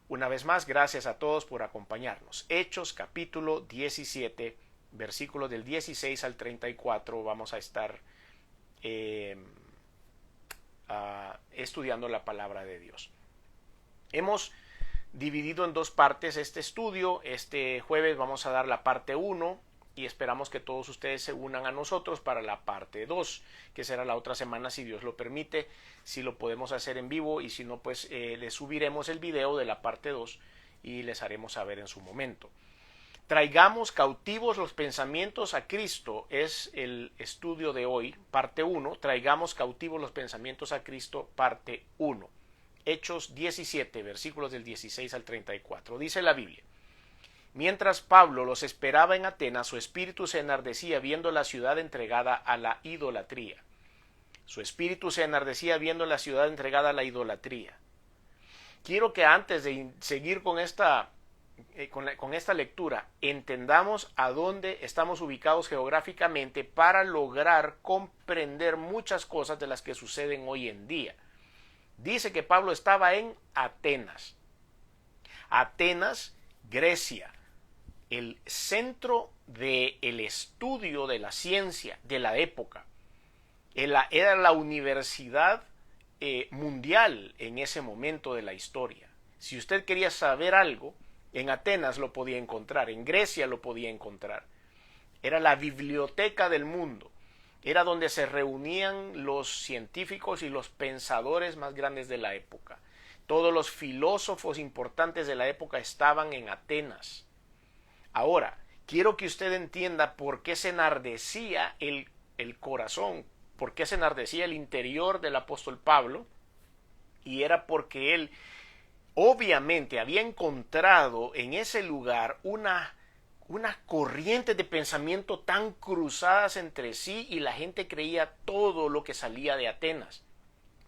Una vez más, gracias a todos por acompañarnos. Hechos capítulo 17, versículos del 16 al 34, vamos a estar estudiando la palabra de Dios. Hemos dividido en dos partes este estudio. Este jueves vamos a dar la parte 1 y esperamos que todos ustedes se unan a nosotros para la parte 2, que será la otra semana si Dios lo permite, si lo podemos hacer en vivo, y si no, pues les subiremos el video de la parte 2 y les haremos saber en su momento. Traigamos cautivos los pensamientos a Cristo es el estudio de hoy, parte 1. Traigamos cautivos los pensamientos a Cristo, parte 1. Hechos 17, versículos del 16 al 34. Dice la Biblia: Mientras Pablo los esperaba en Atenas, su espíritu se enardecía viendo la ciudad entregada a la idolatría. Su espíritu se enardecía viendo la ciudad entregada a la idolatría. Quiero que antes de seguir con esta lectura, entendamos a dónde estamos ubicados geográficamente para lograr comprender muchas cosas de las que suceden hoy en día. Dice que Pablo estaba en Atenas. Atenas, Grecia, el centro del estudio de la ciencia de la época. Era la universidad mundial en ese momento de la historia. Si usted quería saber algo, en Atenas lo podía encontrar, en Grecia lo podía encontrar. Era la biblioteca del mundo. Era donde se reunían los científicos y los pensadores más grandes de la época. Todos los filósofos importantes de la época estaban en Atenas. Ahora, quiero que usted entienda por qué se enardecía el corazón, por qué se enardecía el interior del apóstol Pablo, y era porque él obviamente había encontrado en ese lugar unas corrientes de pensamiento tan cruzadas entre sí, y la gente creía todo lo que salía de Atenas,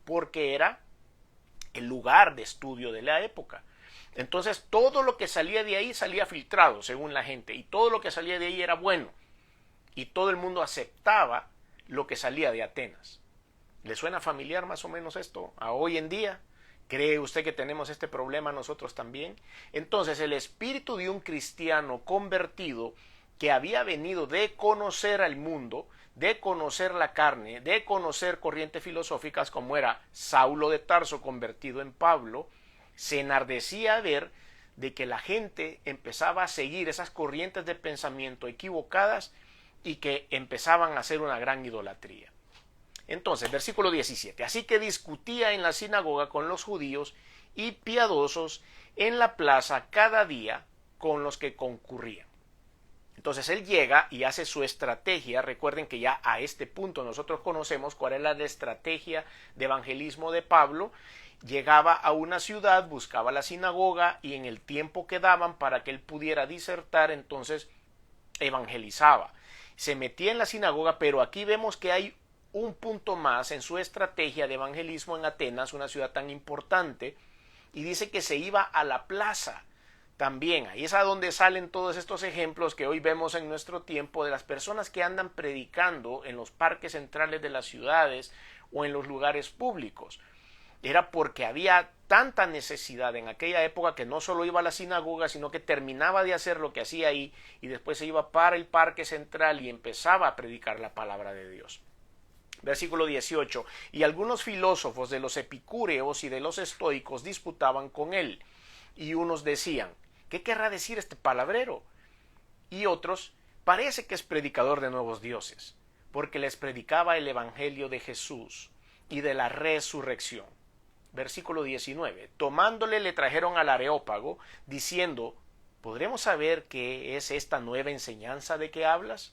porque era el lugar de estudio de la época. Entonces todo lo que salía de ahí salía filtrado según la gente, y todo lo que salía de ahí era bueno, y todo el mundo aceptaba lo que salía de Atenas. ¿Le suena familiar más o menos esto a hoy en día? ¿Cree usted que tenemos este problema nosotros también? Entonces el espíritu de un cristiano convertido que había venido de conocer al mundo, de conocer la carne, de conocer corrientes filosóficas como era Saulo de Tarso convertido en Pablo, se enardecía a ver de que la gente empezaba a seguir esas corrientes de pensamiento equivocadas y que empezaban a hacer una gran idolatría. Entonces, versículo 17. Así que discutía en la sinagoga con los judíos y piadosos en la plaza cada día con los que concurrían. Entonces él llega y hace su estrategia. Recuerden que ya a este punto nosotros conocemos cuál es la estrategia de evangelismo de Pablo. Llegaba a una ciudad, buscaba la sinagoga, y en el tiempo que daban para que él pudiera disertar, entonces evangelizaba. Se metía en la sinagoga, pero aquí vemos que hay un punto más en su estrategia de evangelismo en Atenas, una ciudad tan importante, y dice que se iba a la plaza también. Ahí es a donde salen todos estos ejemplos que hoy vemos en nuestro tiempo de las personas que andan predicando en los parques centrales de las ciudades o en los lugares públicos. Era porque había tanta necesidad en aquella época que no solo iba a la sinagoga, sino que terminaba de hacer lo que hacía ahí y después se iba para el parque central y empezaba a predicar la palabra de Dios. Versículo 18. Y algunos filósofos de los epicúreos y de los estoicos disputaban con él, y unos decían: ¿qué querrá decir este palabrero? Y otros: parece que es predicador de nuevos dioses, porque les predicaba el evangelio de Jesús y de la resurrección. Versículo 19. Tomándole le trajeron al Areópago, diciendo: ¿podremos saber qué es esta nueva enseñanza de que hablas?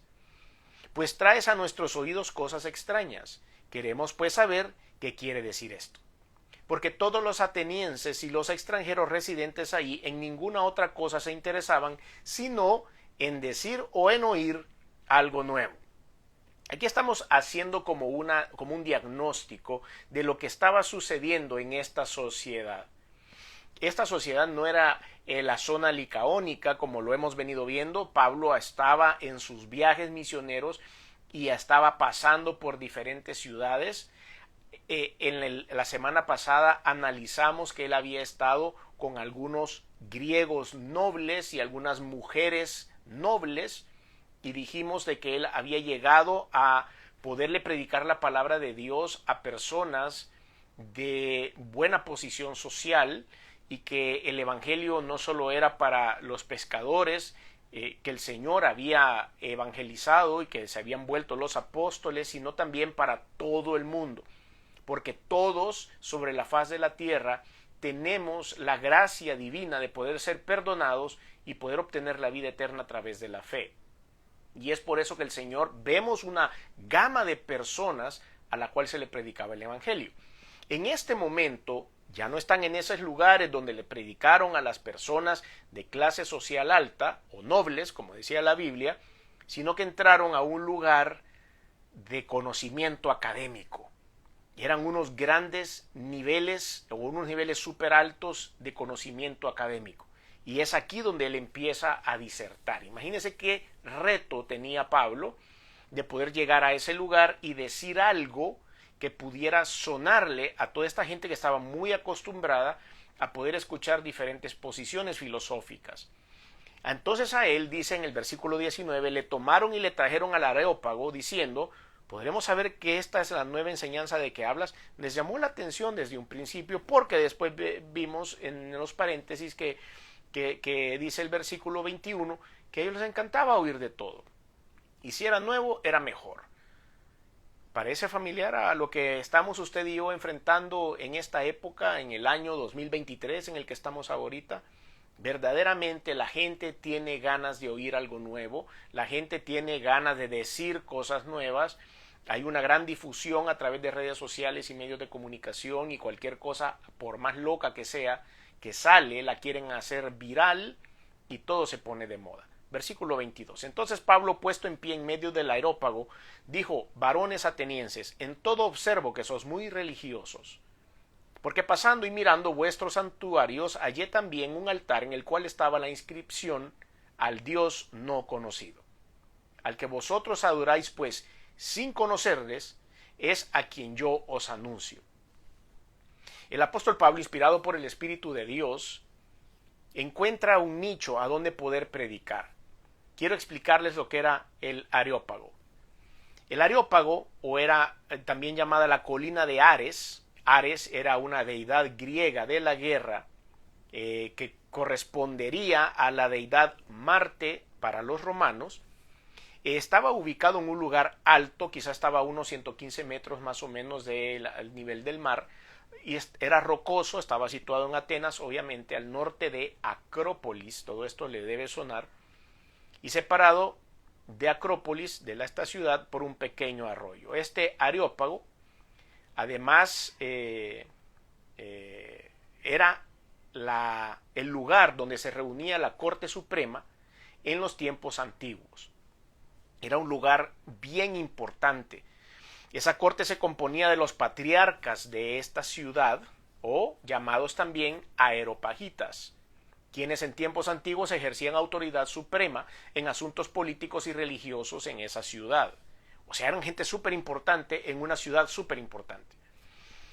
Pues traes a nuestros oídos cosas extrañas. Queremos pues saber qué quiere decir esto. Porque todos los atenienses y los extranjeros residentes allí en ninguna otra cosa se interesaban, sino en decir o en oír algo nuevo. Aquí estamos haciendo como un diagnóstico de lo que estaba sucediendo en esta sociedad. Esta sociedad no era la zona licaónica como lo hemos venido viendo. Pablo estaba en sus viajes misioneros y estaba pasando por diferentes ciudades. La semana pasada analizamos que él había estado con algunos griegos nobles y algunas mujeres nobles, y dijimos de que él había llegado a poderle predicar la palabra de Dios a personas de buena posición social, y que el evangelio no solo era para los pescadores, que el Señor había evangelizado y que se habían vuelto los apóstoles, sino también para todo el mundo, porque todos sobre la faz de la tierra tenemos la gracia divina de poder ser perdonados y poder obtener la vida eterna a través de la fe. Y es por eso que el Señor, vemos una gama de personas a la cual se le predicaba el evangelio. En este momento ya no están en esos lugares donde le predicaron a las personas de clase social alta o nobles, como decía la Biblia, sino que entraron a un lugar de conocimiento académico. Y eran unos grandes niveles o unos niveles súper altos de conocimiento académico. Y es aquí donde él empieza a disertar. Imagínense qué reto tenía Pablo de poder llegar a ese lugar y decir algo que pudiera sonarle a toda esta gente que estaba muy acostumbrada a poder escuchar diferentes posiciones filosóficas. Entonces a él, dice en el versículo 19, le tomaron y le trajeron al Areópago, diciendo: ¿podremos saber que esta es la nueva enseñanza de que hablas? Les llamó la atención desde un principio, porque después vimos en los paréntesis que dice el versículo 21, que a ellos les encantaba oír de todo. Y si era nuevo, era mejor. ¿Parece familiar a lo que estamos usted y yo enfrentando en esta época, en el año 2023 en el que estamos ahorita? Verdaderamente la gente tiene ganas de oír algo nuevo, la gente tiene ganas de decir cosas nuevas. Hay una gran difusión a través de redes sociales y medios de comunicación, y cualquier cosa, por más loca que sea, que sale, la quieren hacer viral y todo se pone de moda. Versículo 22. Entonces Pablo, puesto en pie en medio del Areópago, dijo: varones atenienses, en todo observo que sos muy religiosos, porque pasando y mirando vuestros santuarios hallé también un altar en el cual estaba la inscripción: al Dios no conocido. Al que vosotros adoráis pues sin conocerles, es a quien yo os anuncio. El apóstol Pablo, inspirado por el Espíritu de Dios, encuentra un nicho a donde poder predicar. Quiero explicarles lo que era el Areópago. El Areópago, o era también llamada la colina de Ares. Ares era una deidad griega de la guerra, que correspondería a la deidad Marte para los romanos. Estaba ubicado en un lugar alto, quizás estaba a unos 115 metros más o menos del nivel del mar, y era rocoso. Estaba situado en Atenas, obviamente al norte de Acrópolis, todo esto le debe sonar, y separado de Acrópolis, de esta ciudad, por un pequeño arroyo. Este Areópago, además, era el lugar donde se reunía la Corte Suprema en los tiempos antiguos. Era un lugar bien importante. Esa corte se componía de los patriarcas de esta ciudad, o llamados también aeropagitas, quienes en tiempos antiguos ejercían autoridad suprema en asuntos políticos y religiosos en esa ciudad. O sea, eran gente súper importante en una ciudad súper importante.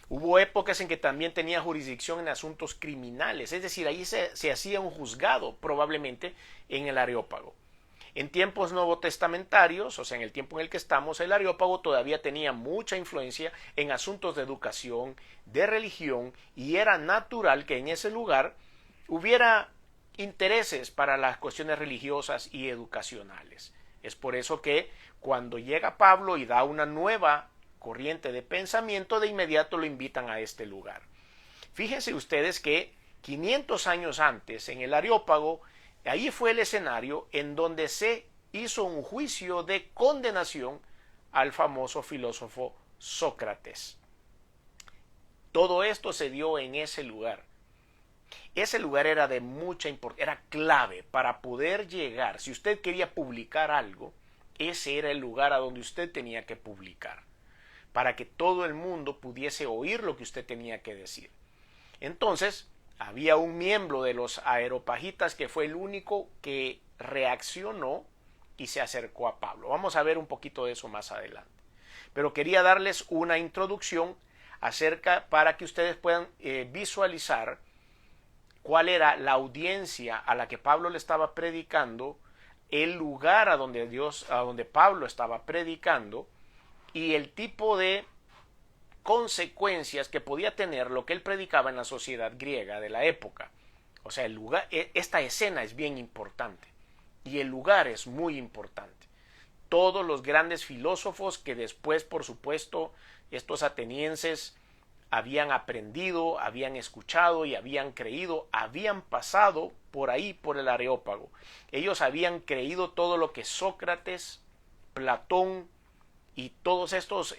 Hubo épocas en que también tenía jurisdicción en asuntos criminales, es decir, ahí se hacía un juzgado probablemente en el Areópago. En tiempos novotestamentarios, o sea, en el tiempo en el que estamos, el Areópago todavía tenía mucha influencia en asuntos de educación, de religión, y era natural que en ese lugar hubiera intereses para las cuestiones religiosas y educacionales. Es por eso que cuando llega Pablo y da una nueva corriente de pensamiento, de inmediato lo invitan a este lugar. Fíjense ustedes que 500 años antes, en el Areópago, ahí fue el escenario en donde se hizo un juicio de condenación al famoso filósofo Sócrates. Todo esto se dio en ese lugar. Ese lugar era de mucha importancia, era clave para poder llegar. Si usted quería publicar algo, ese era el lugar a donde usted tenía que publicar, para que todo el mundo pudiese oír lo que usted tenía que decir. Entonces, había un miembro de los aeropagitas que fue el único que reaccionó y se acercó a Pablo. Vamos a ver un poquito de eso más adelante. Pero quería darles una introducción para que ustedes puedan visualizar cuál era la audiencia a la que Pablo le estaba predicando, el lugar a donde Pablo estaba predicando y el tipo de consecuencias que podía tener lo que él predicaba en la sociedad griega de la época. O sea, el lugar, esta escena es bien importante y el lugar es muy importante. Todos los grandes filósofos que después, por supuesto, estos atenienses habían aprendido, habían escuchado y habían creído, habían pasado por ahí, por el Areópago. Ellos habían creído todo lo que Sócrates, Platón y todos estos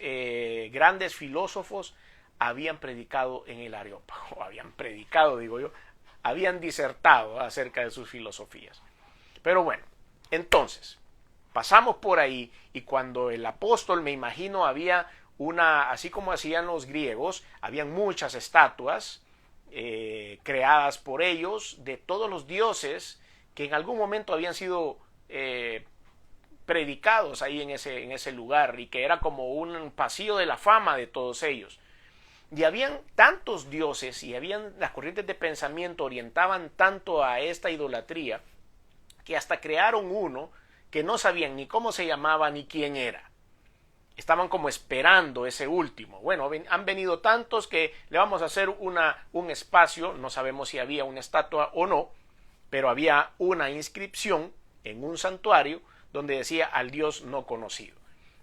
grandes filósofos habían predicado en el Areópago. Habían predicado, digo yo, habían disertado acerca de sus filosofías. Pero bueno, entonces, pasamos por ahí y cuando el apóstol, me imagino, había así como hacían los griegos, habían muchas estatuas creadas por ellos de todos los dioses que en algún momento habían sido predicados ahí en ese lugar y que era como un pasillo de la fama de todos ellos. Y habían tantos dioses y las corrientes de pensamiento orientaban tanto a esta idolatría que hasta crearon uno que no sabían ni cómo se llamaba ni quién era. Estaban como esperando ese último. Bueno, han venido tantos que le vamos a hacer un espacio, no sabemos si había una estatua o no, pero había una inscripción en un santuario donde decía al Dios no conocido.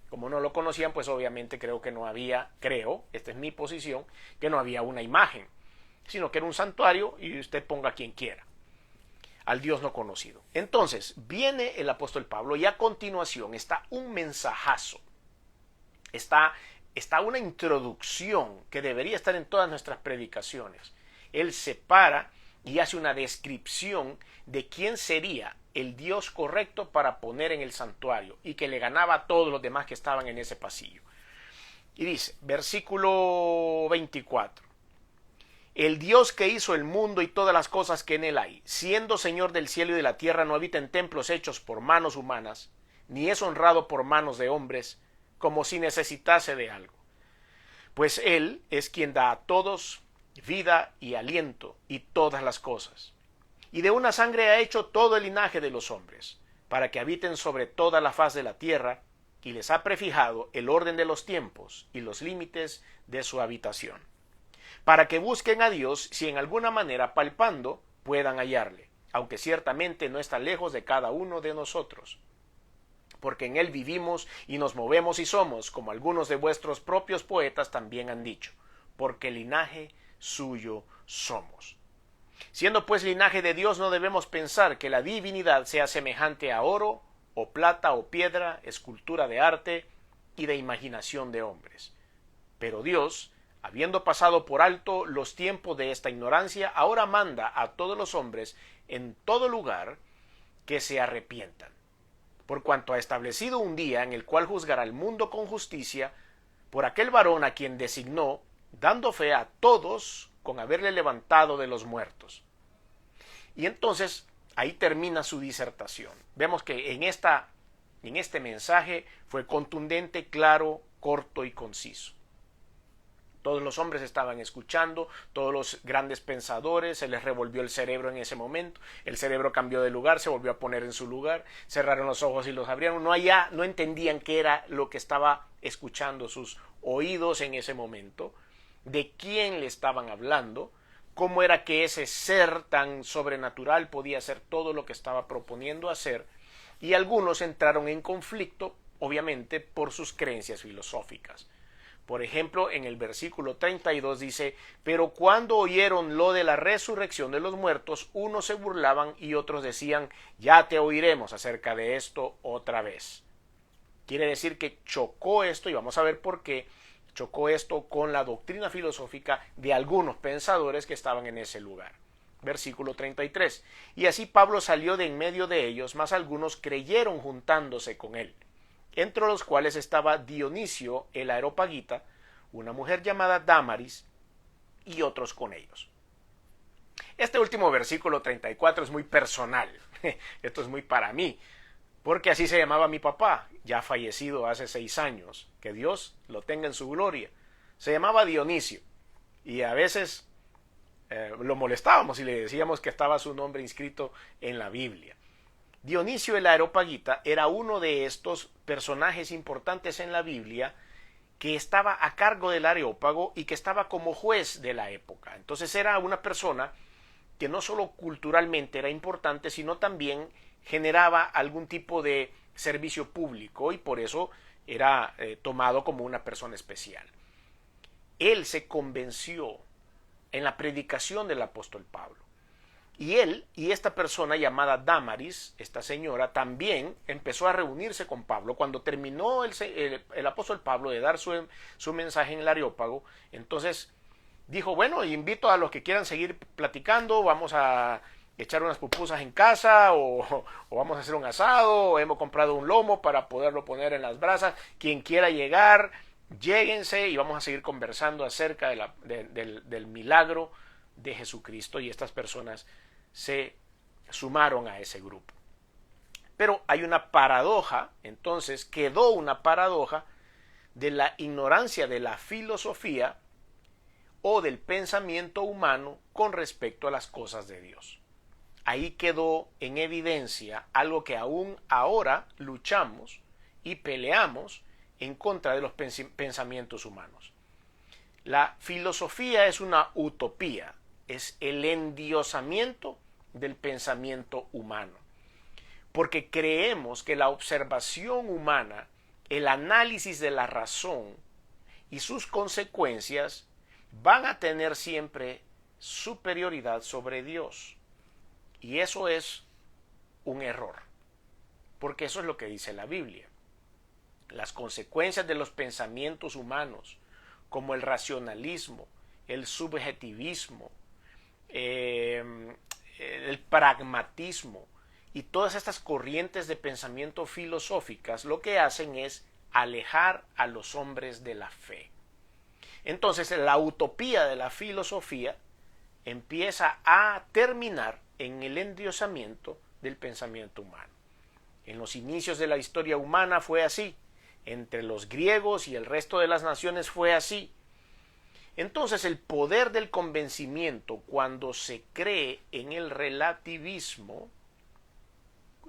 Como no lo conocían, pues obviamente esta es mi posición, que no había una imagen, sino que era un santuario y usted ponga quien quiera, al Dios no conocido. Entonces, viene el apóstol Pablo y a continuación está un mensajazo. Está una introducción que debería estar en todas nuestras predicaciones. Él se para y hace una descripción de quién sería el Dios correcto para poner en el santuario y que le ganaba a todos los demás que estaban en ese pasillo. Y dice, versículo 24, el Dios que hizo el mundo y todas las cosas que en él hay, siendo Señor del cielo y de la tierra, no habita en templos hechos por manos humanas, ni es honrado por manos de hombres, como si necesitase de algo. Pues Él es quien da a todos vida y aliento y todas las cosas. Y de una sangre ha hecho todo el linaje de los hombres, para que habiten sobre toda la faz de la tierra, y les ha prefijado el orden de los tiempos y los límites de su habitación, para que busquen a Dios si en alguna manera palpando puedan hallarle, aunque ciertamente no está lejos de cada uno de nosotros. Porque en él vivimos y nos movemos y somos, como algunos de vuestros propios poetas también han dicho, porque linaje suyo somos. Siendo pues linaje de Dios, no debemos pensar que la divinidad sea semejante a oro, o plata, o piedra, escultura de arte y de imaginación de hombres. Pero Dios, habiendo pasado por alto los tiempos de esta ignorancia, ahora manda a todos los hombres en todo lugar que se arrepientan, por cuanto ha establecido un día en el cual juzgará al mundo con justicia por aquel varón a quien designó, dando fe a todos con haberle levantado de los muertos. Y entonces ahí termina su disertación. Vemos que en este mensaje fue contundente, claro, corto y conciso. Todos los hombres estaban escuchando, todos los grandes pensadores, se les revolvió el cerebro en ese momento, el cerebro cambió de lugar, se volvió a poner en su lugar, cerraron los ojos y los abrieron, no entendían qué era lo que estaba escuchando sus oídos en ese momento, de quién le estaban hablando, cómo era que ese ser tan sobrenatural podía hacer todo lo que estaba proponiendo hacer, y algunos entraron en conflicto, obviamente, por sus creencias filosóficas. Por ejemplo, en el versículo 32 dice, pero cuando oyeron lo de la resurrección de los muertos, unos se burlaban y otros decían, ya te oiremos acerca de esto otra vez. Quiere decir que chocó esto, y vamos a ver por qué, chocó esto con la doctrina filosófica de algunos pensadores que estaban en ese lugar. Versículo 33, y así Pablo salió de en medio de ellos, mas algunos creyeron juntándose con él, entre los cuales estaba Dionisio el Areopagita, una mujer llamada Dámaris, y otros con ellos. Este último versículo 34 es muy personal, esto es muy para mí, porque así se llamaba mi papá, ya fallecido hace 6 años, que Dios lo tenga en su gloria. Se llamaba Dionisio y a veces lo molestábamos y le decíamos que estaba su nombre inscrito en la Biblia. Dionisio el Areopagita era uno de estos personajes importantes en la Biblia que estaba a cargo del Areópago y que estaba como juez de la época. Entonces era una persona que no solo culturalmente era importante, sino también generaba algún tipo de servicio público y por eso era tomado como una persona especial. Él se convenció en la predicación del apóstol Pablo. Y él y esta persona llamada Dámaris, esta señora, también empezó a reunirse con Pablo. Cuando terminó el apóstol Pablo de dar su mensaje en el Areópago, entonces dijo, bueno, invito a los que quieran seguir platicando, vamos a echar unas pupusas en casa o vamos a hacer un asado, o hemos comprado un lomo para poderlo poner en las brasas. Quien quiera llegar, lléguense y vamos a seguir conversando acerca del milagro de Jesucristo, y estas personas se sumaron a ese grupo. Pero hay una paradoja, entonces quedó una paradoja de la ignorancia de la filosofía o del pensamiento humano con respecto a las cosas de Dios. Ahí quedó en evidencia algo que aún ahora luchamos y peleamos en contra de los pensamientos humanos. La filosofía es una utopía, es el endiosamiento del pensamiento humano, porque creemos que la observación humana, el análisis de la razón y sus consecuencias van a tener siempre superioridad sobre Dios. Y eso es un error, porque eso es lo que dice la Biblia. Las consecuencias de los pensamientos humanos, como el racionalismo, el subjetivismo, el pragmatismo y todas estas corrientes de pensamiento filosóficas, lo que hacen es alejar a los hombres de la fe. Entonces la utopía de la filosofía empieza a terminar en el endiosamiento del pensamiento humano. En los inicios de la historia humana fue así, entre los griegos y el resto de las naciones fue así. Entonces el poder del convencimiento, cuando se cree en el relativismo,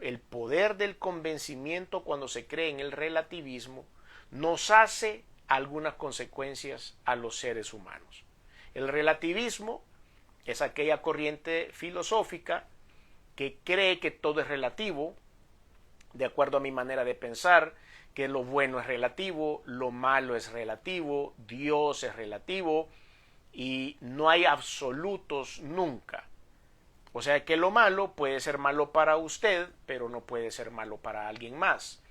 el poder del convencimiento cuando se cree en el relativismo, nos hace algunas consecuencias a los seres humanos. El relativismo es aquella corriente filosófica que cree que todo es relativo, de acuerdo a mi manera de pensar, que lo bueno es relativo, lo malo es relativo, Dios es relativo y no hay absolutos nunca. O sea que lo malo puede ser malo para usted, pero no puede ser malo para alguien más.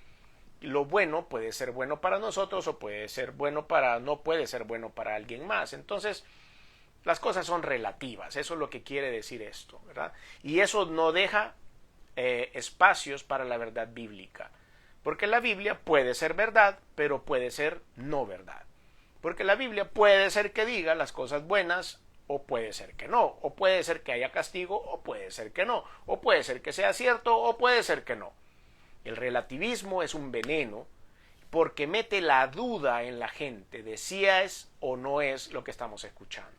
Lo bueno puede ser bueno para nosotros o puede ser bueno no puede ser bueno para alguien más. Entonces, las cosas son relativas, eso es lo que quiere decir esto, ¿verdad? Y eso no deja espacios para la verdad bíblica, porque la Biblia puede ser verdad, pero puede ser no verdad, porque la Biblia puede ser que diga las cosas buenas, o puede ser que no, o puede ser que haya castigo, o puede ser que no, o puede ser que sea cierto, o puede ser que no. El relativismo es un veneno porque mete la duda en la gente de si es o no es lo que estamos escuchando.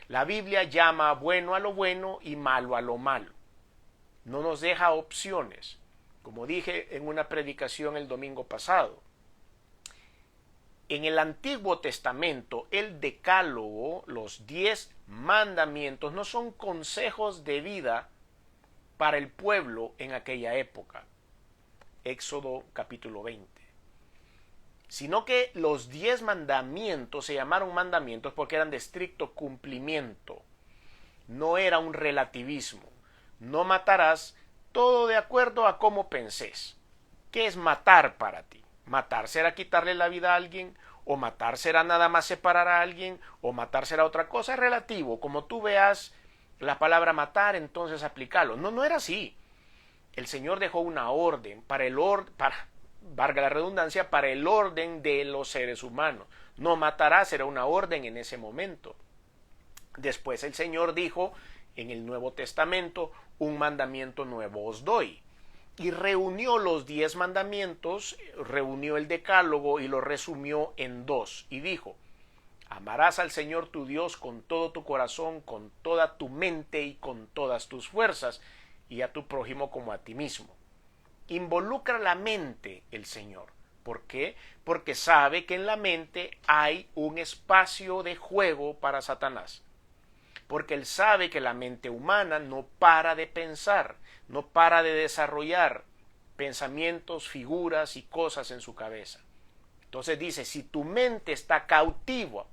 La Biblia llama bueno a lo bueno y malo a lo malo. No nos deja opciones. Como dije en una predicación el domingo pasado, en el Antiguo Testamento el decálogo, los 10 mandamientos, no son consejos de vida para el pueblo en aquella época. Éxodo capítulo 20. Sino que los 10 mandamientos se llamaron mandamientos porque eran de estricto cumplimiento. No era un relativismo. No matarás, todo de acuerdo a cómo pensés. ¿Qué es matar para ti? ¿Matar será quitarle la vida a alguien? ¿O matar será nada más separar a alguien? ¿O matar será otra cosa? Es relativo. Como tú veas la palabra matar, entonces aplícalo. No, no era así. El Señor dejó una orden valga la redundancia, para el orden de los seres humanos. No matarás era una orden en ese momento. Después el Señor dijo en el Nuevo Testamento, un mandamiento nuevo os doy. Y reunió los 10 mandamientos, reunió el decálogo y lo resumió en 2. Y dijo, Amarás al Señor tu Dios con todo tu corazón, con toda tu mente y con todas tus fuerzas, y a tu prójimo como a ti mismo. Involucra la mente el Señor. ¿Por qué? Porque sabe que en la mente hay un espacio de juego para Satanás. Porque él sabe que la mente humana no para de pensar, no para de desarrollar pensamientos, figuras y cosas en su cabeza. Entonces dice, si tu mente está cautiva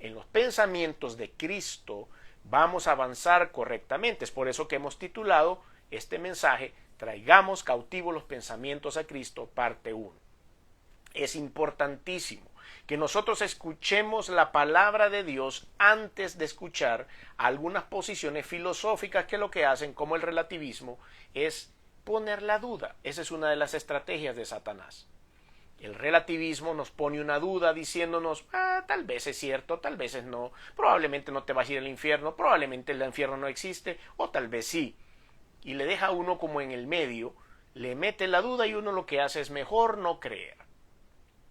en los pensamientos de Cristo, vamos a avanzar correctamente. Es por eso que hemos titulado este mensaje, Traigamos cautivos los pensamientos a Cristo, parte 1. Es importantísimo que nosotros escuchemos la palabra de Dios antes de escuchar algunas posiciones filosóficas que lo que hacen, como el relativismo, es poner la duda. Esa es una de las estrategias de Satanás. El relativismo nos pone una duda diciéndonos, tal vez es cierto, tal vez es no, probablemente no te vas a ir al infierno, probablemente el infierno no existe, o tal vez sí. Y le deja a uno como en el medio, le mete la duda y uno lo que hace es mejor no creer.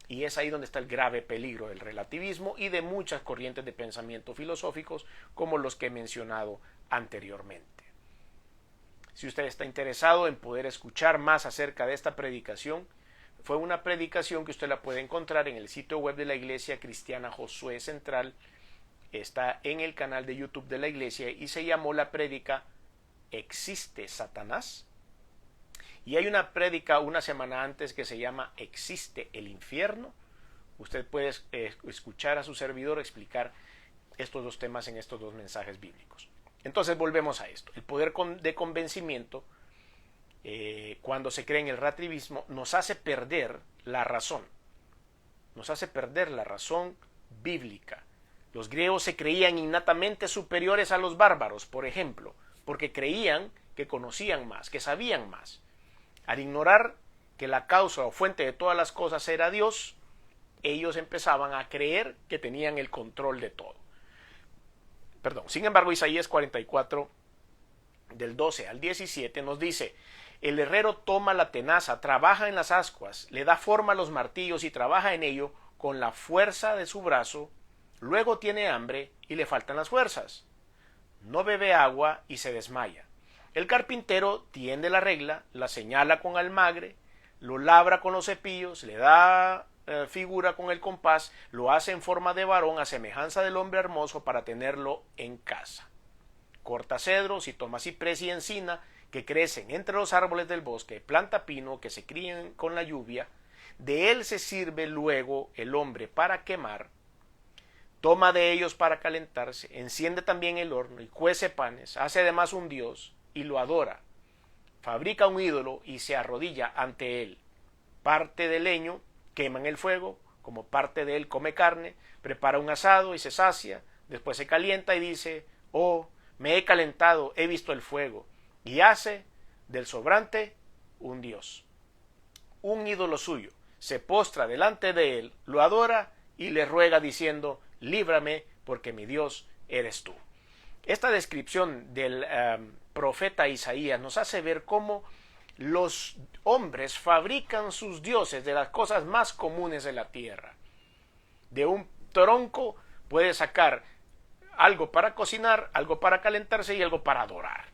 Y es ahí donde está el grave peligro del relativismo y de muchas corrientes de pensamiento filosóficos como los que he mencionado anteriormente. Si usted está interesado en poder escuchar más acerca de esta predicación, fue una predicación que usted la puede encontrar en el sitio web de la Iglesia Cristiana Josué Central, está en el canal de YouTube de la Iglesia y se llamó la prédica ¿Existe Satanás? Y hay una prédica una semana antes que se llama ¿Existe el infierno? Usted puede escuchar a su servidor explicar estos dos temas en estos dos mensajes bíblicos. Entonces volvemos a esto. El poder de convencimiento, cuando se cree en el relativismo, nos hace perder la razón. Nos hace perder la razón bíblica. Los griegos se creían innatamente superiores a los bárbaros, por ejemplo, porque creían que conocían más, que sabían más. Al ignorar que la causa o fuente de todas las cosas era Dios, ellos empezaban a creer que tenían el control de todo. Sin embargo, Isaías 44, del 12 al 17, nos dice, el herrero toma la tenaza, trabaja en las ascuas, le da forma a los martillos y trabaja en ello con la fuerza de su brazo, luego tiene hambre y le faltan las fuerzas. No bebe agua y se desmaya. El carpintero tiende la regla, la señala con almagre, lo labra con los cepillos, le da figura con el compás, lo hace en forma de varón a semejanza del hombre hermoso para tenerlo en casa. Corta cedros y toma ciprés y encina que crecen entre los árboles del bosque, planta pino que se crían con la lluvia, de él se sirve luego el hombre para quemar, toma de ellos para calentarse, enciende también el horno y cuece panes, hace además un dios y lo adora, fabrica un ídolo y se arrodilla ante él, parte de leño, quema en el fuego, como parte de él come carne, prepara un asado y se sacia, después se calienta y dice, oh, me he calentado, he visto el fuego, y hace del sobrante un dios, un ídolo suyo, se postra delante de él, lo adora y le ruega diciendo, líbrame porque mi Dios eres tú. Esta descripción del profeta Isaías nos hace ver cómo los hombres fabrican sus dioses de las cosas más comunes de la tierra. De un tronco puede sacar algo para cocinar, algo para calentarse y algo para adorar.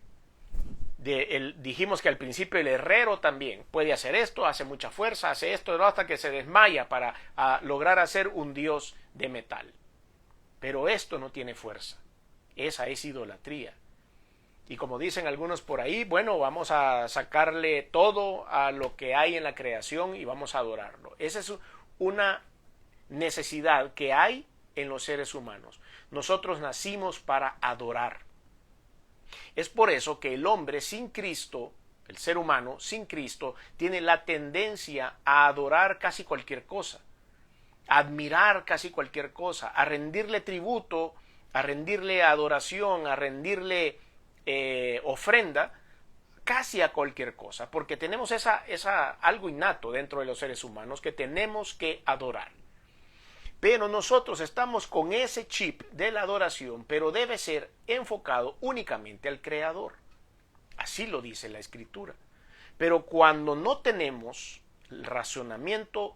Dijimos que al principio el herrero también puede hacer esto, hace mucha fuerza, hace esto hasta que se desmaya para lograr hacer un dios de metal. Pero esto no tiene fuerza. Esa es idolatría. Y como dicen algunos por ahí, bueno, vamos a sacarle todo a lo que hay en la creación y vamos a adorarlo. Esa es una necesidad que hay en los seres humanos. Nosotros nacimos para adorar. Es por eso que el hombre sin Cristo, el ser humano sin Cristo, tiene la tendencia a adorar casi cualquier cosa, a admirar casi cualquier cosa, a rendirle tributo, a rendirle adoración, a rendirle ofrenda casi a cualquier cosa, porque tenemos algo innato dentro de los seres humanos que tenemos que adorar. Pero nosotros estamos con ese chip de la adoración, pero debe ser enfocado únicamente al Creador. Así lo dice la Escritura. Pero cuando no tenemos el razonamiento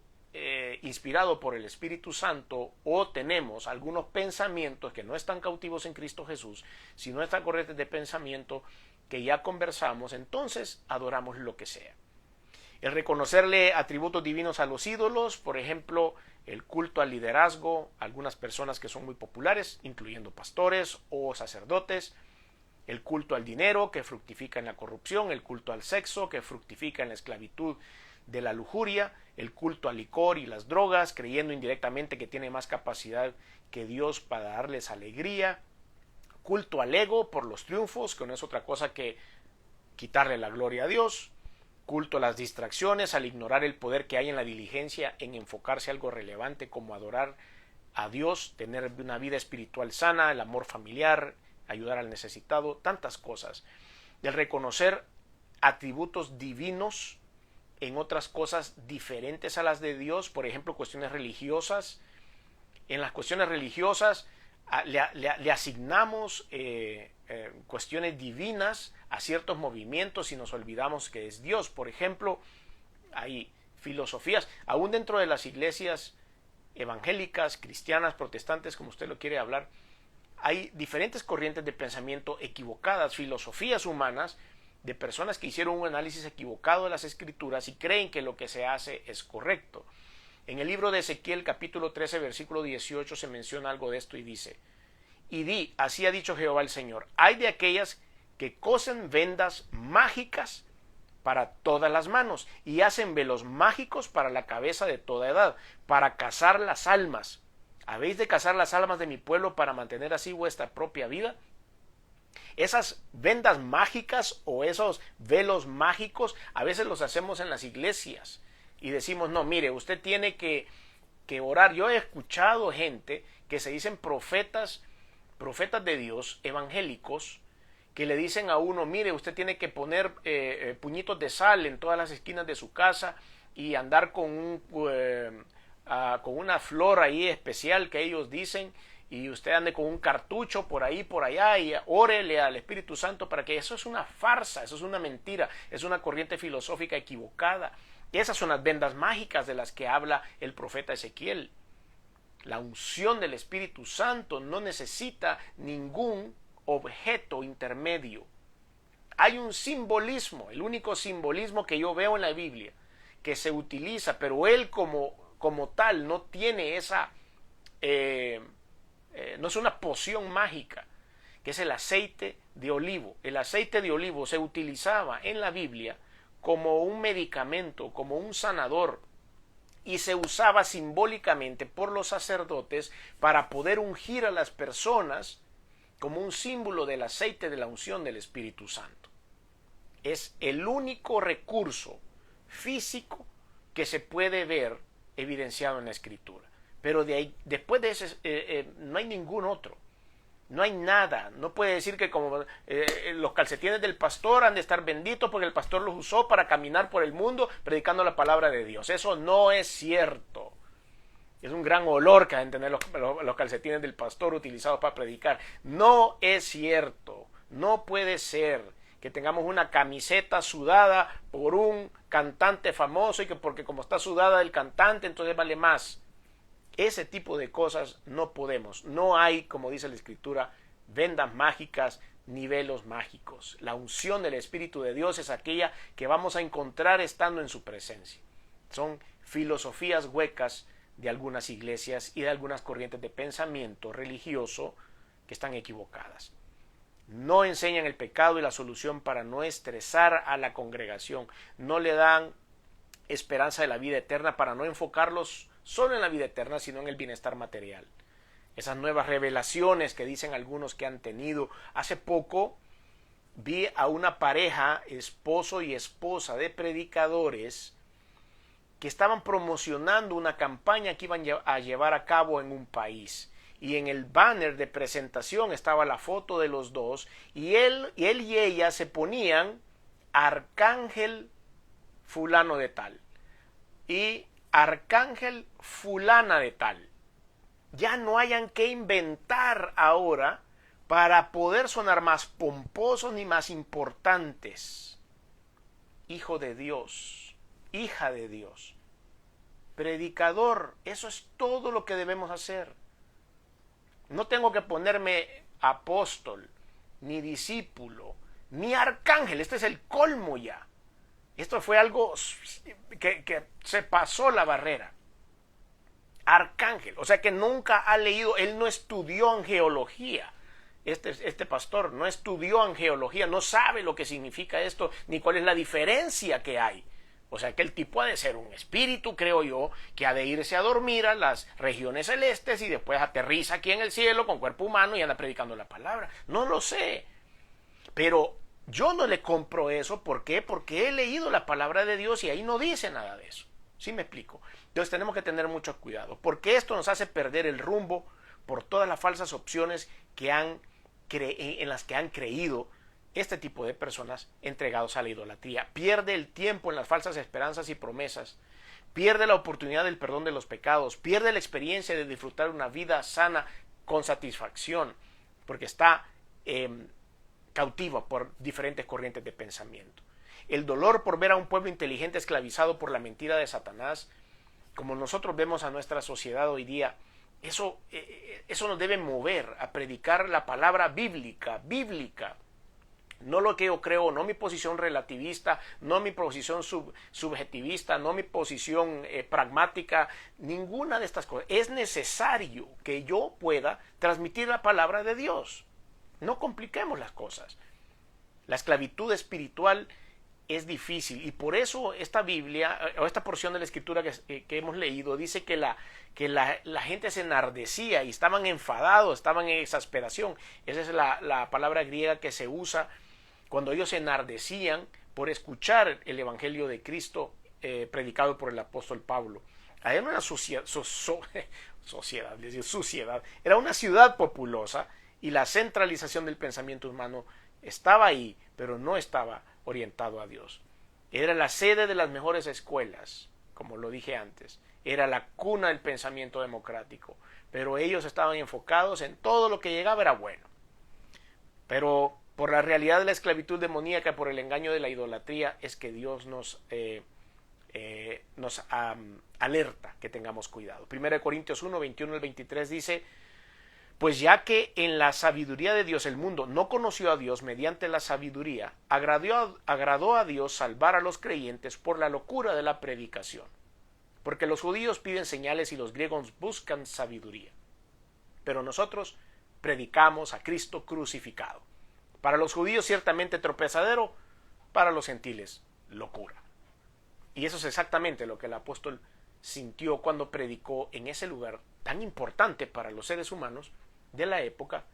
inspirado por el Espíritu Santo o tenemos algunos pensamientos que no están cautivos en Cristo Jesús, sino están corrientes de pensamiento que ya conversamos, entonces adoramos lo que sea. El reconocerle atributos divinos a los ídolos, por ejemplo, el culto al liderazgo, algunas personas que son muy populares, incluyendo pastores o sacerdotes, el culto al dinero, que fructifica en la corrupción, el culto al sexo, que fructifica en la esclavitud de la lujuria, el culto al licor y las drogas, creyendo indirectamente que tiene más capacidad que Dios para darles alegría, culto al ego por los triunfos, que no es otra cosa que quitarle la gloria a Dios, culto a las distracciones, al ignorar el poder que hay en la diligencia en enfocarse a algo relevante como adorar a Dios, tener una vida espiritual sana, el amor familiar, ayudar al necesitado, tantas cosas. El reconocer atributos divinos en otras cosas diferentes a las de Dios, por ejemplo, cuestiones religiosas. En las cuestiones religiosas le asignamos cuestiones divinas a ciertos movimientos y nos olvidamos que es Dios. Por ejemplo, hay filosofías, aún dentro de las iglesias evangélicas, cristianas, protestantes, como usted lo quiere hablar, hay diferentes corrientes de pensamiento equivocadas, filosofías humanas, de personas que hicieron un análisis equivocado de las escrituras y creen que lo que se hace es correcto. En el libro de Ezequiel, capítulo 13, versículo 18, se menciona algo de esto y dice: y di, así ha dicho Jehová el Señor, hay de aquellas que cosen vendas mágicas para todas las manos y hacen velos mágicos para la cabeza de toda edad, para cazar las almas. ¿Habéis de cazar las almas de mi pueblo para mantener así vuestra propia vida? Esas vendas mágicas o esos velos mágicos a veces los hacemos en las iglesias y decimos, no, mire, usted tiene que orar. Yo he escuchado gente que se dicen profetas de Dios, evangélicos, que le dicen a uno, mire, usted tiene que poner puñitos de sal en todas las esquinas de su casa y andar con una flor ahí especial que ellos dicen, y usted ande con un cartucho por ahí, por allá, y órele al Espíritu Santo para que... Eso es una farsa, eso es una mentira, es una corriente filosófica equivocada. Esas son las vendas mágicas de las que habla el profeta Ezequiel. La unción del Espíritu Santo no necesita ningún objeto intermedio. Hay un simbolismo, el único simbolismo que yo veo en la Biblia que se utiliza, pero él como tal no tiene esa... no es una poción mágica, que es el aceite de olivo. El aceite de olivo se utilizaba en la Biblia como un medicamento, como un sanador, y se usaba simbólicamente por los sacerdotes para poder ungir a las personas como un símbolo del aceite de la unción del Espíritu Santo. Es el único recurso físico que se puede ver evidenciado en la Escritura. Pero de ahí, después de ese, no hay ningún otro. No hay nada. No puede decir que como los calcetines del pastor han de estar benditos porque el pastor los usó para caminar por el mundo predicando la palabra de Dios. Eso no es cierto. Es un gran olor que deben tener los calcetines del pastor utilizados para predicar. No es cierto. No puede ser que tengamos una camiseta sudada por un cantante famoso y que porque como está sudada el cantante entonces vale más. Ese tipo de cosas no podemos. No hay, como dice la Escritura, vendas mágicas ni velos mágicos. La unción del Espíritu de Dios es aquella que vamos a encontrar estando en su presencia. Son filosofías huecas de algunas iglesias y de algunas corrientes de pensamiento religioso que están equivocadas. No enseñan el pecado y la solución para no estresar a la congregación. No le dan esperanza de la vida eterna para no enfocarlos solo en la vida eterna, sino en el bienestar material. Esas nuevas revelaciones que dicen algunos que han tenido. Hace poco vi a una pareja, esposo y esposa de predicadores, que estaban promocionando una campaña que iban a llevar a cabo en un país. Y en el banner de presentación estaba la foto de los dos, y él y ella se ponían Arcángel fulano de tal y Arcángel fulana de tal. Ya no hayan que inventar ahora para poder sonar más pomposos ni más importantes. Hijo de Dios, hija de Dios, predicador. Eso es todo lo que debemos hacer. No tengo que ponerme apóstol, ni discípulo, ni arcángel. Este es el colmo ya. Esto fue algo que se pasó la barrera. Arcángel, o sea que nunca ha leído, él no estudió angeología. Este pastor no estudió angeología, no sabe lo que significa esto, ni cuál es la diferencia que hay. O sea que el tipo ha de ser un espíritu, creo yo, que ha de irse a dormir a las regiones celestes y después aterriza aquí en el cielo con cuerpo humano y anda predicando la palabra. No lo sé. Pero yo no le compro eso. ¿Por qué? Porque he leído la palabra de Dios y ahí no dice nada de eso. ¿Sí me explico? Entonces tenemos que tener mucho cuidado, porque esto nos hace perder el rumbo por todas las falsas opciones en las que han creído este tipo de personas entregados a la idolatría. Pierde el tiempo en las falsas esperanzas y promesas, pierde la oportunidad del perdón de los pecados, pierde la experiencia de disfrutar una vida sana con satisfacción, porque está cautiva por diferentes corrientes de pensamiento. El dolor por ver a un pueblo inteligente esclavizado por la mentira de Satanás, como nosotros vemos a nuestra sociedad hoy día, eso nos debe mover a predicar la palabra bíblica, no lo que yo creo, no mi posición relativista, no mi posición subjetivista, no mi posición pragmática, ninguna de estas cosas. Es necesario que yo pueda transmitir la palabra de Dios. No compliquemos las cosas. La esclavitud espiritual es difícil y por eso esta Biblia o esta porción de la escritura que hemos leído dice que la gente se enardecía y estaban enfadados, estaban en exasperación. Esa es la palabra griega que se usa cuando ellos se enardecían por escuchar el evangelio de Cristo predicado por el apóstol Pablo. Era una suciedad, era una ciudad populosa y la centralización del pensamiento humano estaba ahí, pero no estaba orientado a Dios. Era la sede de las mejores escuelas, como lo dije antes. Era la cuna del pensamiento democrático, pero ellos estaban enfocados en todo lo que llegaba era bueno. Pero por la realidad de la esclavitud demoníaca, por el engaño de la idolatría, es que Dios nos alerta que tengamos cuidado. 1 Corintios 1, 21 al 23 dice: pues ya que en la sabiduría de Dios el mundo no conoció a Dios mediante la sabiduría, agradó a Dios salvar a los creyentes por la locura de la predicación. Porque los judíos piden señales y los griegos buscan sabiduría. Pero nosotros predicamos a Cristo crucificado. Para los judíos ciertamente tropezadero, para los gentiles locura. Y eso es exactamente lo que el apóstol sintió cuando predicó en ese lugar tan importante para los seres humanos de la época,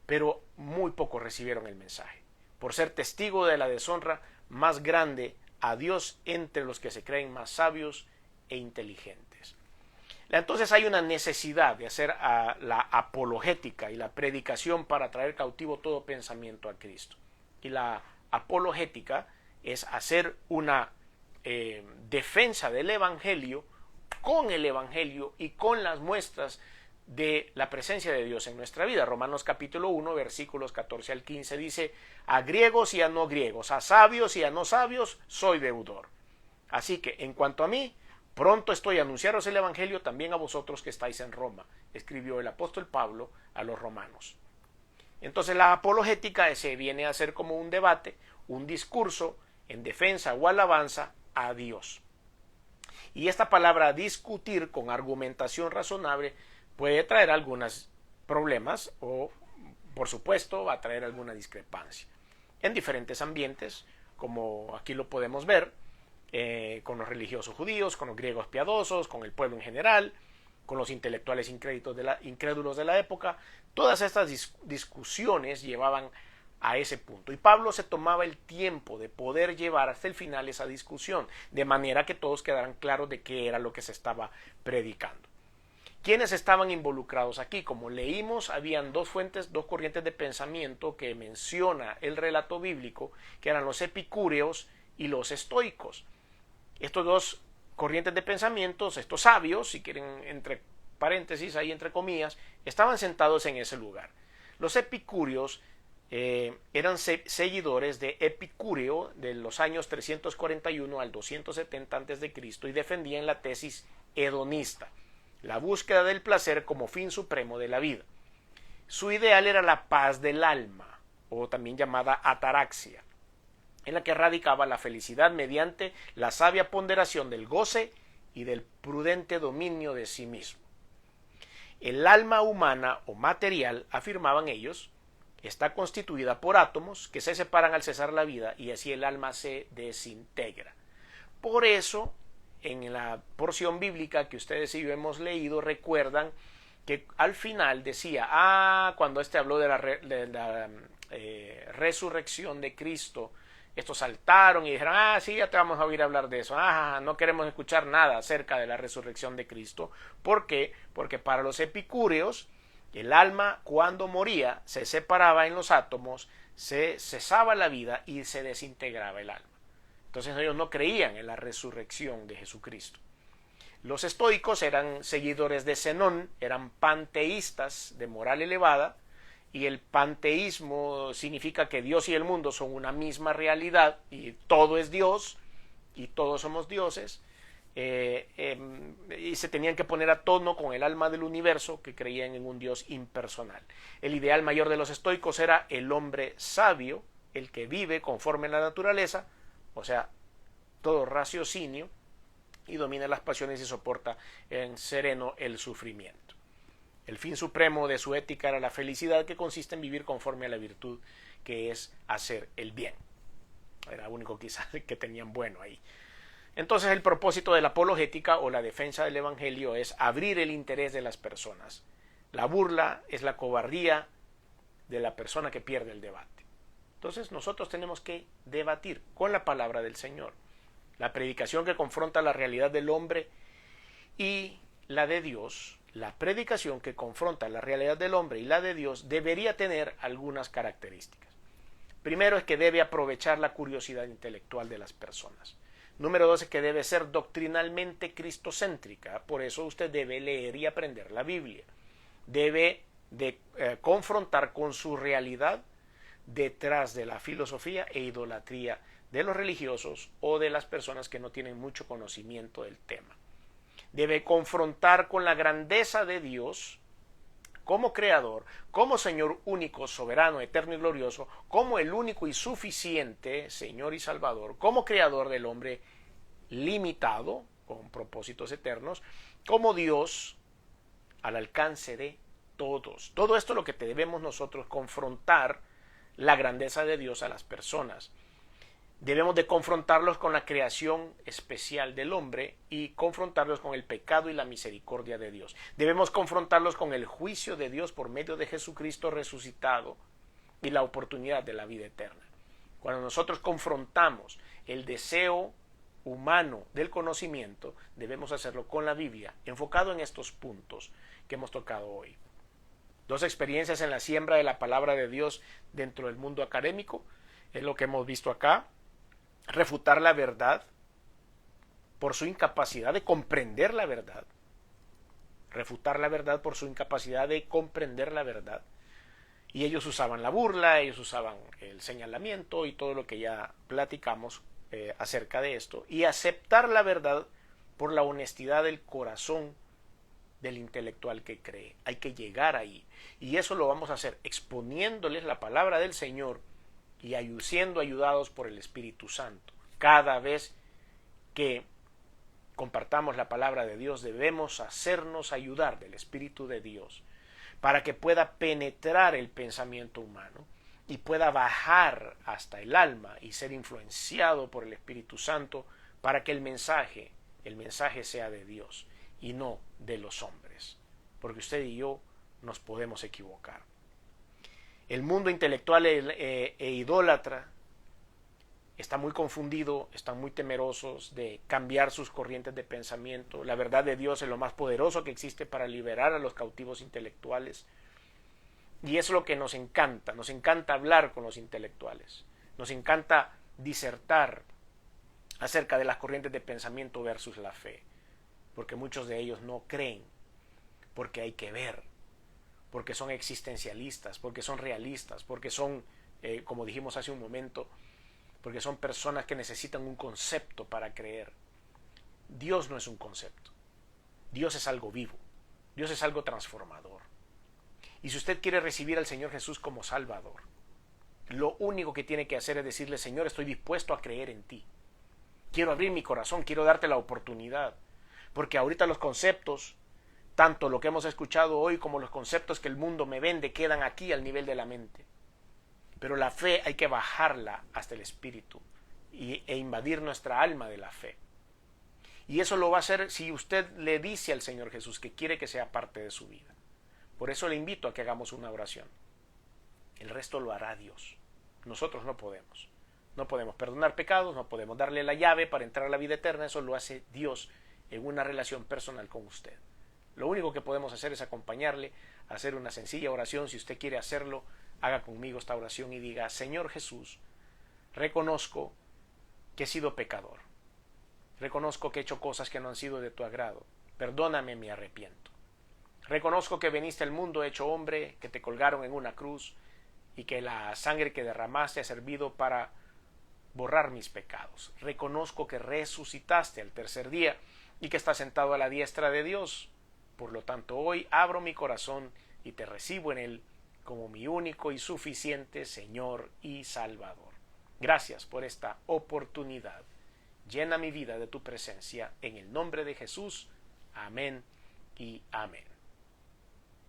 pero muy pocos recibieron el mensaje, por ser testigo de la deshonra más grande a Dios entre los que se creen más sabios e inteligentes. Entonces hay una necesidad de hacer la apologética y la predicación para traer cautivo todo pensamiento a Cristo. Y la apologética es hacer una defensa del Evangelio con el Evangelio y con las muestras de la presencia de Dios en nuestra vida. Romanos capítulo 1, versículos 14 al 15 dice: a griegos y a no griegos, a sabios y a no sabios, soy deudor. Así que, en cuanto a mí, pronto estoy a anunciaros el Evangelio también a vosotros que estáis en Roma, escribió el apóstol Pablo a los romanos. Entonces la apologética se viene a ser como un debate, un discurso en defensa o alabanza a Dios. Y esta palabra discutir con argumentación razonable puede traer algunos problemas o, por supuesto, va a traer alguna discrepancia. En diferentes ambientes, como aquí lo podemos ver, con los religiosos judíos, con los griegos piadosos, con el pueblo en general, con los intelectuales incrédulos de la época, todas estas discusiones llevaban a ese punto. Y Pablo se tomaba el tiempo de poder llevar hasta el final esa discusión, de manera que todos quedaran claros de qué era lo que se estaba predicando. ¿Quiénes estaban involucrados aquí? Como leímos, habían dos corrientes de pensamiento que menciona el relato bíblico, que eran los epicúreos y los estoicos. Estos dos corrientes de pensamientos, estos sabios, si quieren entre paréntesis, ahí entre comillas, estaban sentados en ese lugar. Los epicúreos eran seguidores de Epicúreo de los años 341 al 270 a.C. y defendían la tesis hedonista, la búsqueda del placer como fin supremo de la vida. Su ideal era la paz del alma, o también llamada ataraxia, en la que radicaba la felicidad mediante la sabia ponderación del goce y del prudente dominio de sí mismo. El alma humana o material, afirmaban ellos, está constituida por átomos que se separan al cesar la vida y así el alma se desintegra. Por eso, en la porción bíblica que ustedes y yo hemos leído, recuerdan que al final decía, cuando habló de la resurrección de Cristo, estos saltaron y dijeron, sí, ya te vamos a oír hablar de eso, no queremos escuchar nada acerca de la resurrección de Cristo. ¿Por qué? Porque para los epicúreos, el alma cuando moría se separaba en los átomos, se cesaba la vida y se desintegraba el alma. Entonces ellos no creían en la resurrección de Jesucristo. Los estoicos eran seguidores de Zenón, eran panteístas de moral elevada, y el panteísmo significa que Dios y el mundo son una misma realidad y todo es Dios y todos somos dioses, y se tenían que poner a tono con el alma del universo, que creían en un Dios impersonal. El ideal mayor de los estoicos era el hombre sabio, el que vive conforme a la naturaleza, o sea, todo raciocinio, y domina las pasiones y soporta en sereno el sufrimiento. El fin supremo de su ética era la felicidad, que consiste en vivir conforme a la virtud, que es hacer el bien. Era único quizás que tenían bueno ahí. Entonces el propósito de la apologética o la defensa del evangelio es abrir el interés de las personas. La burla es la cobardía de la persona que pierde el debate. Entonces nosotros tenemos que debatir con la palabra del Señor. La predicación que confronta la realidad del hombre y la de Dios, la predicación que confronta la realidad del hombre y la de Dios debería tener algunas características. Primero es que debe aprovechar la curiosidad intelectual de las personas. Número 2 es que debe ser doctrinalmente cristocéntrica, por eso usted debe leer y aprender la Biblia. Debe de confrontar con su realidad detrás de la filosofía e idolatría de los religiosos o de las personas que no tienen mucho conocimiento del tema. Debe confrontar con la grandeza de Dios como creador, como Señor único, soberano, eterno y glorioso, como el único y suficiente Señor y Salvador, como creador del hombre limitado, con propósitos eternos, como Dios al alcance de todos. Todo esto es lo que debemos nosotros confrontar, la grandeza de Dios a las personas. Debemos de confrontarlos con la creación especial del hombre y confrontarlos con el pecado y la misericordia de Dios. Debemos confrontarlos con el juicio de Dios por medio de Jesucristo resucitado y la oportunidad de la vida eterna. Cuando nosotros confrontamos el deseo humano del conocimiento, debemos hacerlo con la Biblia, enfocado en estos puntos que hemos tocado hoy. 2 experiencias en la siembra de la palabra de Dios dentro del mundo académico, es lo que hemos visto acá. Refutar la verdad por su incapacidad de comprender la verdad. Refutar la verdad por su incapacidad de comprender la verdad. Y ellos usaban la burla, ellos usaban el señalamiento y todo lo que ya platicamos acerca de esto. Y aceptar la verdad por la honestidad del corazón del intelectual que cree. Hay que llegar ahí. Y eso lo vamos a hacer exponiéndoles la palabra del Señor y siendo ayudados por el Espíritu Santo. Cada vez que compartamos la palabra de Dios, debemos hacernos ayudar del Espíritu de Dios para que pueda penetrar el pensamiento humano y pueda bajar hasta el alma y ser influenciado por el Espíritu Santo para que el mensaje sea de Dios y no de los hombres, porque usted y yo nos podemos equivocar. El mundo intelectual e idólatra está muy confundido, están muy temerosos de cambiar sus corrientes de pensamiento. La verdad de Dios es lo más poderoso que existe para liberar a los cautivos intelectuales. Y eso es lo que nos encanta hablar con los intelectuales, nos encanta disertar acerca de las corrientes de pensamiento versus la fe, porque muchos de ellos no creen, porque hay que ver, porque son existencialistas, porque son realistas, porque son como dijimos hace un momento, porque son personas que necesitan un concepto para creer. Dios no es un concepto. Dios es algo vivo. Dios es algo transformador. Y si usted quiere recibir al Señor Jesús como Salvador, lo único que tiene que hacer es decirle: Señor, estoy dispuesto a creer en ti. Quiero abrir mi corazón, quiero darte la oportunidad. Porque ahorita los conceptos, tanto lo que hemos escuchado hoy como los conceptos que el mundo me vende, quedan aquí al nivel de la mente. Pero la fe hay que bajarla hasta el espíritu e invadir nuestra alma de la fe. Y eso lo va a hacer si usted le dice al Señor Jesús que quiere que sea parte de su vida. Por eso le invito a que hagamos una oración. El resto lo hará Dios. Nosotros no podemos. No podemos perdonar pecados, no podemos darle la llave para entrar a la vida eterna. Eso lo hace Dios en una relación personal con usted. Lo único que podemos hacer es acompañarle a hacer una sencilla oración. Si usted quiere hacerlo, haga conmigo esta oración y diga: Señor Jesús, reconozco que he sido pecador. Reconozco que he hecho cosas que no han sido de tu agrado. Perdóname, me arrepiento. Reconozco que viniste al mundo hecho hombre, que te colgaron en una cruz y que la sangre que derramaste ha servido para borrar mis pecados. Reconozco que resucitaste al tercer día y que estás sentado a la diestra de Dios. Por lo tanto, hoy abro mi corazón y te recibo en él como mi único y suficiente Señor y Salvador. Gracias por esta oportunidad. Llena mi vida de tu presencia en el nombre de Jesús. Amén y amén.